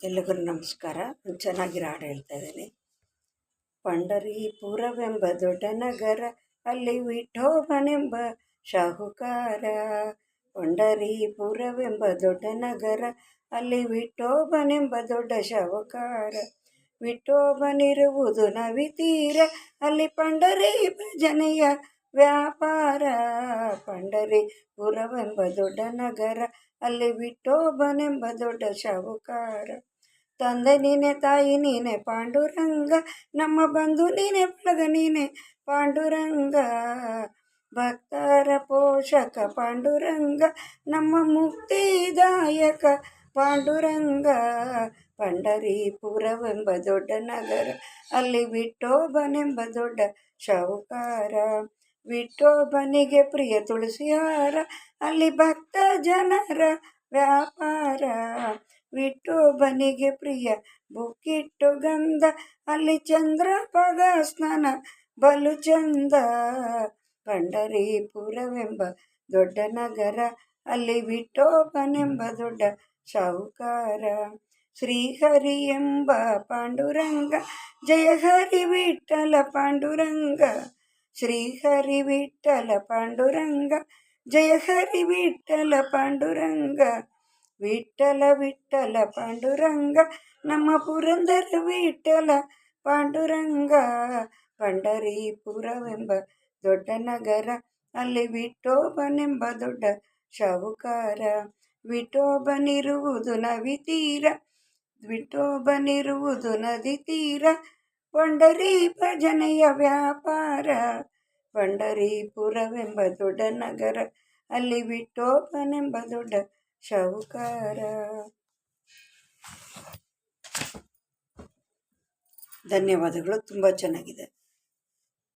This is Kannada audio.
ಎಲ್ಲರಿಗೂ ನಮಸ್ಕಾರ. ನಾನು ಚೆನ್ನಾಗಿರೋ ಹಾಡು ಹೇಳ್ತಾ ಇದ್ದೀನಿ. ಪಂಡರೀಪುರವೆಂಬ ದೊಡ್ಡ ನಗರ, ಅಲ್ಲಿ ವಿಠೋಬನೆಂಬ ಶಾಹುಕಾರ. ಪಂಡರೀಪುರವೆಂಬ ದೊಡ್ಡ ನಗರ, ಅಲ್ಲಿ ವಿಠೋಬನೆಂಬ ದೊಡ್ಡ ಶಾಹುಕಾರ. ವಿಠೋಬನಿರುವುದು ನವಿತೀರ, ಅಲ್ಲಿ ಪಂಡರಿ ಭಜನೆಯ ವ್ಯಾಪಾರ. ಪಂಡರೀಪುರವೆಂಬ ದೊಡ್ಡ ನಗರ, ಅಲ್ಲಿ ವಿಠೋಬನೆಂಬ ದೊಡ್ಡ ಶಾಹುಕಾರ. ತಂದೆ ನೀನೆ, ತಾಯಿ ನೀನೆ ಪಾಂಡುರಂಗ, ನಮ್ಮ ಬಂಧು ನೀನೆ, ಬಳಗ ನೀನೆ ಪಾಂಡುರಂಗ. ಭಕ್ತರ ಪೋಷಕ ಪಾಂಡುರಂಗ, ನಮ್ಮ ಮುಕ್ತಿದಾಯಕ ಪಾಂಡುರಂಗ. ಪಂಡರೀಪುರವೆಂಬ ದೊಡ್ಡ ನಗರ, ಅಲ್ಲಿ ವಿಠೋಬನೆಂಬ ದೊಡ್ಡ ಶಾಹುಕಾರ. ವಿಠೋಬನಿಗೆ ಪ್ರಿಯ ತುಳಸಿಹಾರ, ಅಲ್ಲಿ ಭಕ್ತ ಜನರ ವ್ಯಾಪಾರ. ವಿಠೋಬನಿಗೆ ಪ್ರಿಯ ಬುಕ್ಕಿಟ್ಟು ಗಂಧ, ಅಲ್ಲಿ ಚಂದ್ರಪಗ ಸ್ನಾನ ಬಲು ಚಂದ. ಪಂಡರೀಪುರವೆಂಬ ದೊಡ್ಡ ನಗರ, ಅಲ್ಲಿ ವಿಠೋಬನೆಂಬ ದೊಡ್ಡ ಶಾಹುಕಾರ. ಶ್ರೀಹರಿ ಎಂಬ ಪಾಂಡುರಂಗ, ಜಯ ಹರಿ ವಿಠಲ ಪಾಂಡುರಂಗ. ಶ್ರೀಹರಿ ವಿಠಲ ಪಾಂಡುರಂಗ, ಜಯ ಹರಿ ವಿಠಲ ಪಾಂಡುರಂಗ. ವಿಠಲ ವಿಠಲ ಪಾಂಡುರಂಗ, ನಮ್ಮ ಪುರಂದರ ವಿಠಲ ಪಾಂಡುರಂಗ. ಪಂಡರೀಪುರವೆಂಬ ದೊಡ್ಡ ನಗರ, ಅಲ್ಲಿ ವಿಠೋಬನೆಂಬ ದೊಡ್ಡ ಶಾಹುಕಾರ. ವಿಠೋಬನಿರುವುದು ನವಿತೀರ, ವಿಠೋಬನಿರುವುದು ನದಿ ತೀರ, ಪಂಡರಿ ಭಜನೆಯ ವ್ಯಾಪಾರ. ಪಂಡರೀಪುರವೆಂಬ ದೊಡ್ಡ ನಗರ, ಅಲ್ಲಿ ವಿಠೋಬನೆಂಬ ದೊಡ್ಡ ಶಾಹುಕಾರ. ಧನ್ಯವಾದಗಳು. ತುಂಬ ಚೆನ್ನಾಗಿದೆ.